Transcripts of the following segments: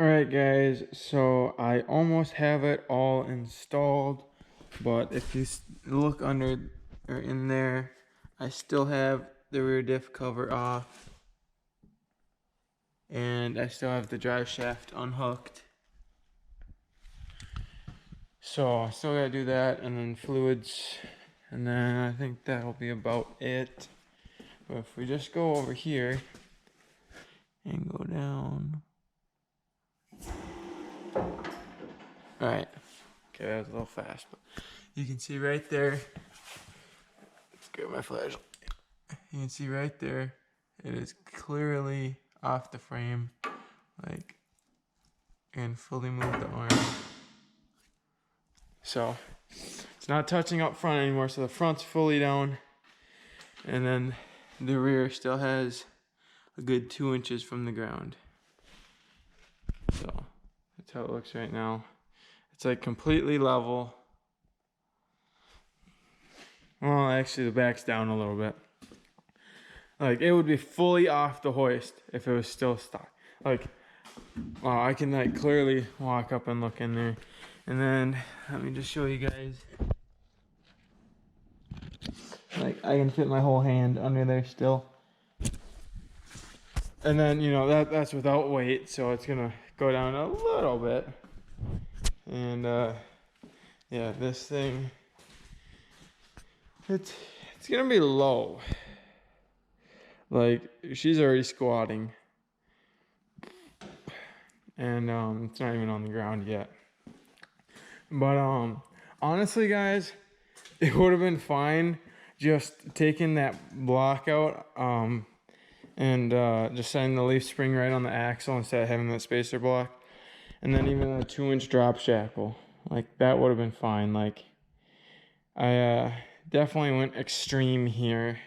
Alright guys, so I almost have it all installed, but if you look under or in there, I still have the rear diff cover off, and I still have the drive shaft unhooked. So I still gotta do that, and then fluids, and then I think that'll be about it. But if we just go over here and go down. Alright, okay, that was a little fast, but you can see right there. Let's grab my flashlight. You can see right there, it is clearly off the frame, like, and fully move the arm. So it's not touching up front anymore, so the front's fully down, and then the rear still has a good 2 inches from the ground. So that's how it looks right now. It's like completely level. Well, actually the back's down a little bit. Like, it would be fully off the hoist if it was still stock. Like, wow, I can like clearly walk up and look in there. And then let me just show you guys. Like, I can fit my whole hand under there still. And then, you know, that's without weight, so it's gonna go down a little bit. And yeah, this thing, it's gonna be low. Like, she's already squatting, and it's not even on the ground yet. But honestly guys, it would have been fine just taking that block out and just setting the leaf spring right on the axle instead of having that spacer block. And then even a 2-inch drop shackle, like that would have been fine. Like, I definitely went extreme here,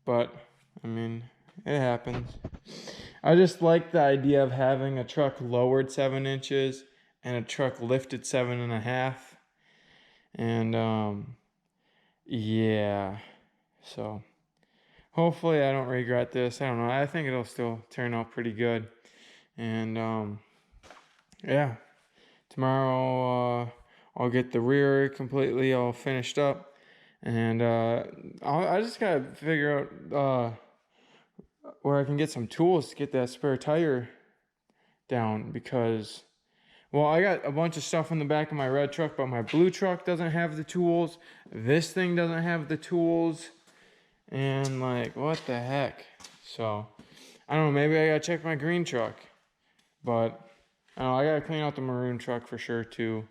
but I mean, it happens. I just like the idea of having a truck lowered 7 inches and a truck lifted 7.5. And yeah, so hopefully I don't regret this. I don't know. I think it'll still turn out pretty good. And yeah, tomorrow I'll get the rear completely all finished up, and I just gotta figure out where I can get some tools to get that spare tire down, because, well, I got a bunch of stuff in the back of my red truck, but my blue truck doesn't have the tools. This thing doesn't have the tools, and like, what the heck? So I don't know, maybe I gotta check my green truck, but I don't know, I gotta clean out the maroon truck for sure too.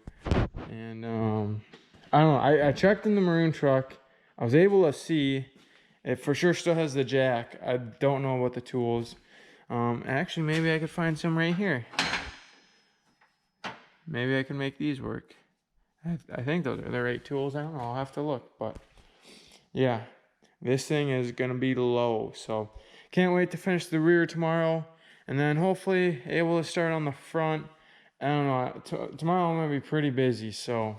And I don't know, I checked in the maroon truck. I was able to see it for sure still has the jack. I don't know about the tools. Actually, maybe I could find some right here. Maybe I can make these work. I think those are the right tools. I don't know, I'll have to look. But yeah, this thing is gonna be low, so can't wait to finish the rear tomorrow, and then hopefully able to start on the front. I don't know, tomorrow I'm gonna be pretty busy, so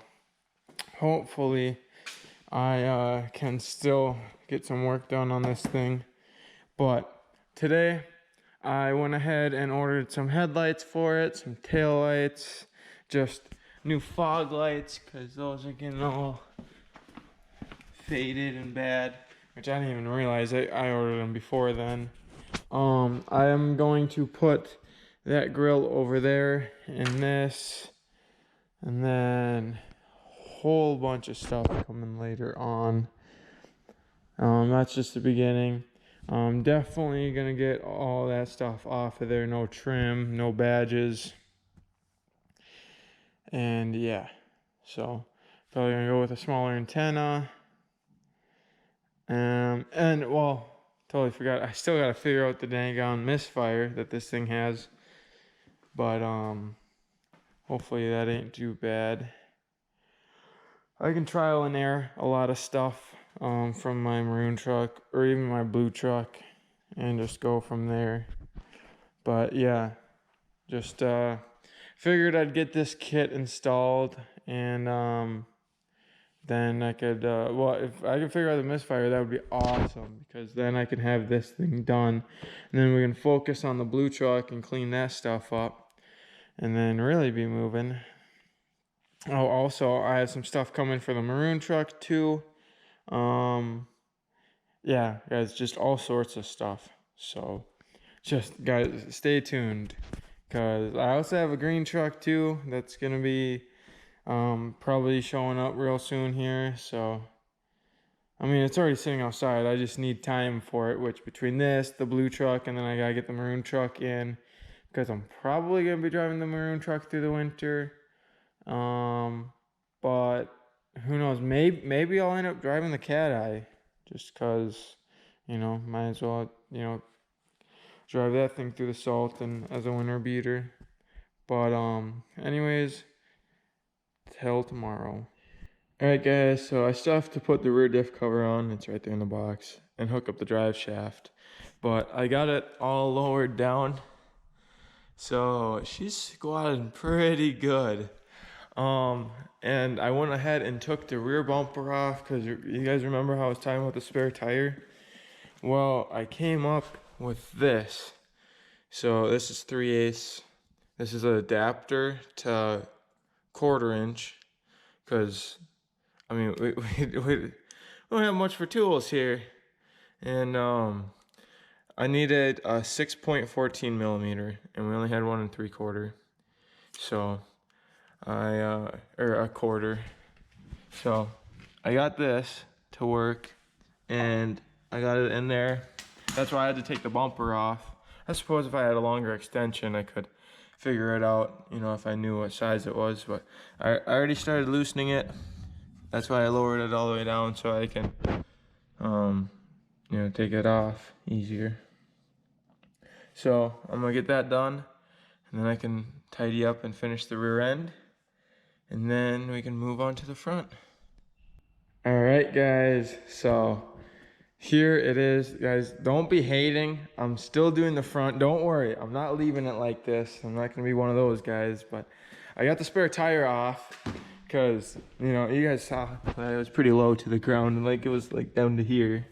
hopefully I can still get some work done on this thing. But today I went ahead and ordered some headlights for it, some tail lights, just new fog lights, because those are getting all faded and bad, which I didn't even realize I ordered them before then. I am going to put that grill over there in this, and then a whole bunch of stuff coming later on. That's just the beginning. Definitely gonna get all that stuff off of there. No trim, no badges, and yeah, so probably gonna go with a smaller antenna. And well, totally forgot, I still gotta figure out the dang on misfire that this thing has, but hopefully that ain't too bad. I can trial and error a lot of stuff from my maroon truck or even my blue truck and just go from there. But yeah, just figured I'd get this kit installed, and then I could, well, if I could figure out the misfire, that would be awesome, because then I can have this thing done, and then we can focus on the blue truck and clean that stuff up. and then really be moving. Oh, also, I have some stuff coming for the maroon truck too. Yeah, guys, just all sorts of stuff. So just, guys, stay tuned, because I also have a green truck too that's gonna be probably showing up real soon here. So I mean, it's already sitting outside. I just need time for it, which between this, the blue truck, and then I gotta get the maroon truck in, because I'm probably gonna be driving the maroon truck through the winter. But who knows? Maybe I'll end up driving the Cat Eye, just cause, might as well, drive that thing through the salt and as a winter beater. But anyways, till tomorrow. Alright guys, so I still have to put the rear diff cover on, it's right there in the box, and hook up the drive shaft. But I got it all lowered down, so she's squatting pretty good. And I went ahead and took the rear bumper off, because you guys remember how I was talking about the spare tire? Well, I came up with this. So this is 3/8. This is an adapter to 1/4 inch, because I mean we don't have much for tools here, and I needed a 6.14 millimeter, and we only had 1 3/4. So or a 1/4. So I got this to work, and I got it in there. That's why I had to take the bumper off. I suppose if I had a longer extension, I could figure it out, if I knew what size it was. But I already started loosening it. That's why I lowered it all the way down, so I can, take it off easier. So I'm gonna get that done, and then I can tidy up and finish the rear end, and then we can move on to the front. All right, guys, so here it is. Guys, don't be hating. I'm still doing the front. Don't worry, I'm not leaving it like this. I'm not gonna be one of those guys, but I got the spare tire off, because, you guys saw that it was pretty low to the ground, like it was like down to here.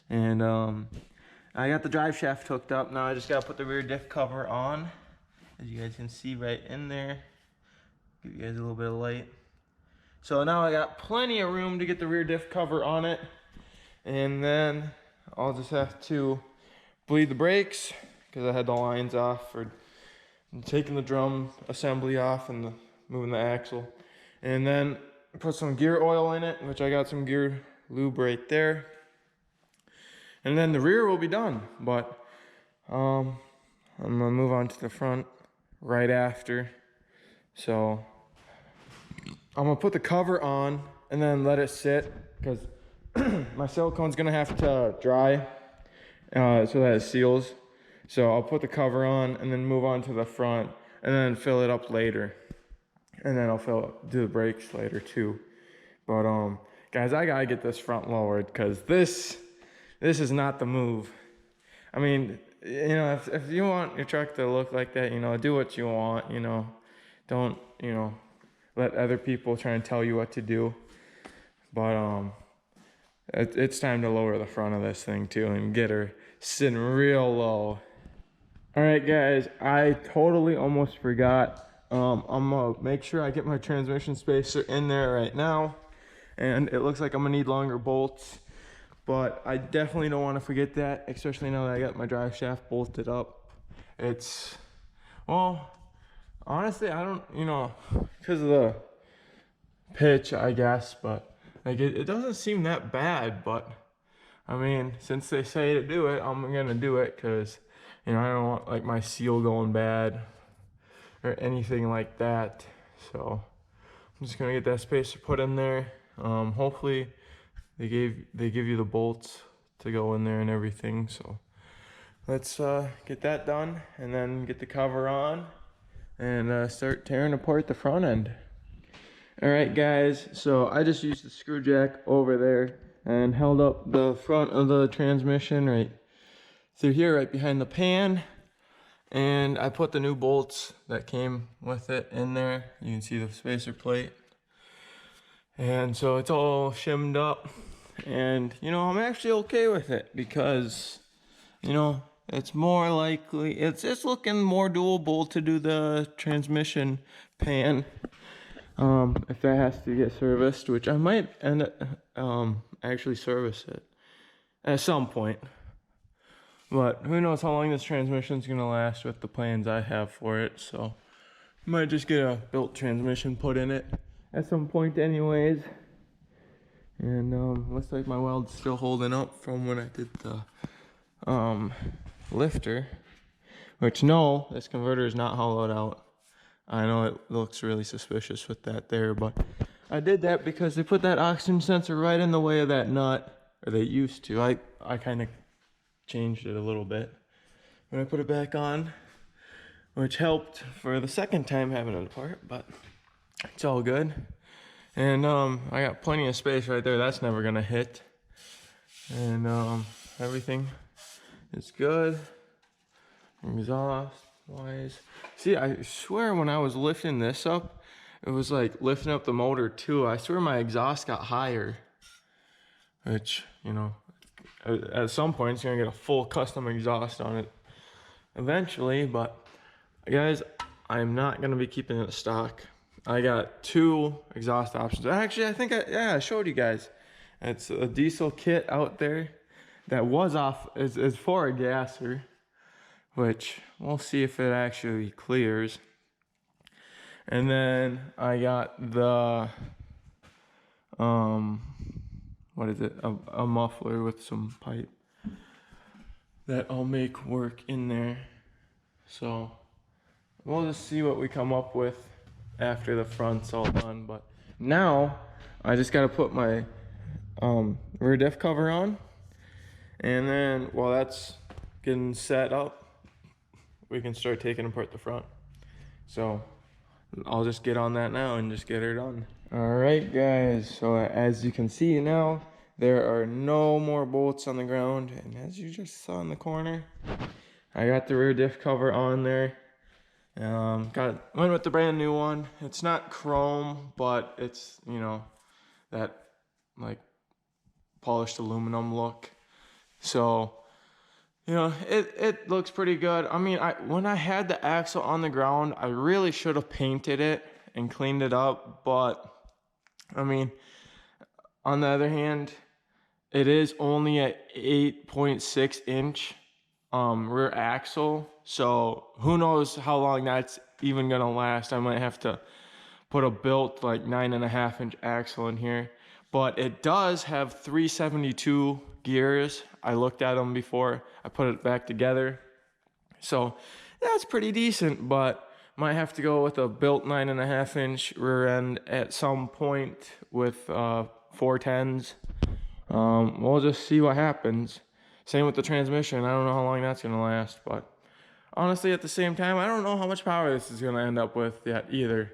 And I got the drive shaft hooked up. Now I just gotta put the rear diff cover on, as you guys can see right in there. Give you guys a little bit of light. So now I got plenty of room to get the rear diff cover on it. And then I'll just have to bleed the brakes, because I had the lines off for taking the drum assembly off and moving the axle. And then put some gear oil in it, which I got some gear lube right there. And then the rear will be done. But I'm gonna move on to the front right after. So I'm gonna put the cover on and then let it sit, because my silicone's gonna have to dry so that it seals. So I'll put the cover on and then move on to the front, and then fill it up later. And then I'll do the brakes later too. But guys, I gotta get this front lowered, because this is not the move. I mean, if you want your truck to look like that, do what you want. Don't let other people try and tell you what to do. But it's time to lower the front of this thing too, and get her sitting real low. All right, guys, I totally almost forgot. I'm gonna make sure I get my transmission spacer in there right now, and it looks like I'm gonna need longer bolts, but I definitely don't want to forget that, especially now that I got my drive shaft bolted up. Well, honestly, I don't, because of the pitch, I guess, but like it doesn't seem that bad. But I mean, since they say to do it, I'm gonna do it, because I don't want like my seal going bad or anything like that. So I'm just gonna get that spacer put in there. Hopefully they give you the bolts to go in there and everything. So let's get that done, and then get the cover on and start tearing apart the front end. All right, guys, so I just used the screw jack over there and held up the front of the transmission right through here, right behind the pan. And I put the new bolts that came with it in there. You can see the spacer plate. And so it's all shimmed up. And, I'm actually okay with it, because, it's more likely, it's looking more doable to do the transmission pan. If that has to get serviced, which I might end up, actually service it at some point. But who knows how long this transmission's gonna last with the plans I have for it, so might just get a built transmission put in it at some point anyways. And looks like my weld's still holding up from when I did the lifter. Which no, this converter is not hollowed out. I know it looks really suspicious with that there, but I did that because they put that oxygen sensor right in the way of that nut, or they used to. I kind of changed it a little bit when I put it back on, which helped for the second time having it apart, but it's all good. And I got plenty of space right there. That's never gonna hit. And everything is good. Exhaust wise. See, I swear when I was lifting this up, it was like lifting up the motor too. I swear my exhaust got higher. Which, you know, at some point it's gonna get a full custom exhaust on it eventually, but guys, I'm not gonna be keeping it stock. I got 2 exhaust options. Actually, I think I showed you guys. It's a diesel kit out there that was off is for a gasser, which we'll see if it actually clears. And then I got the what is it? A muffler with some pipe that I'll make work in there. So we'll just see what we come up with after the front's all done. But now I just got to put my rear diff cover on, and then while that's getting set up, we can start taking apart the front. So I'll just get on that now and just get her done. All right, guys, so as you can see now, there are no more bolts on the ground, and as you just saw in the corner, I got the rear diff cover on there. Went with the brand new one. It's not chrome, but it's, you know, that like polished aluminum look. So, you know, it looks pretty good. I mean, when I had the axle on the ground, I really should have painted it and cleaned it up, but I mean, on the other hand, it is only a 8.6 inch rear axle, so who knows how long that's even gonna last. I might have to put a built like 9.5 inch axle in here, but it does have 372 gears. I looked at them before I put it back together, so that's pretty decent, but might have to go with a built 9.5 inch rear end at some point with 410s. We'll just see what happens. Same with the transmission. I don't know how long that's gonna last, but honestly, at the same time, I don't know how much power this is gonna end up with yet either.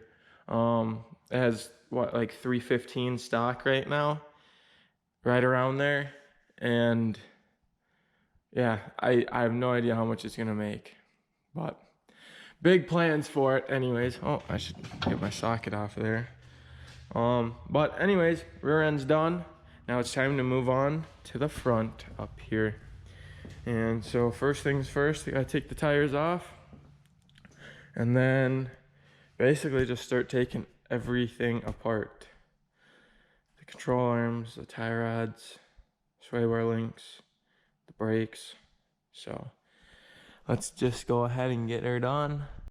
It has what, like 315 stock right now, right around there, and yeah, I have no idea how much it's gonna make, but big plans for it anyways. Oh, I should get my socket off of there. But anyways, rear end's done. Now it's time to move on to the front up here. And so first things first, I gotta take the tires off, and then basically just start taking everything apart. The control arms, the tie rods, sway bar links, the brakes. So let's just go ahead and get her done.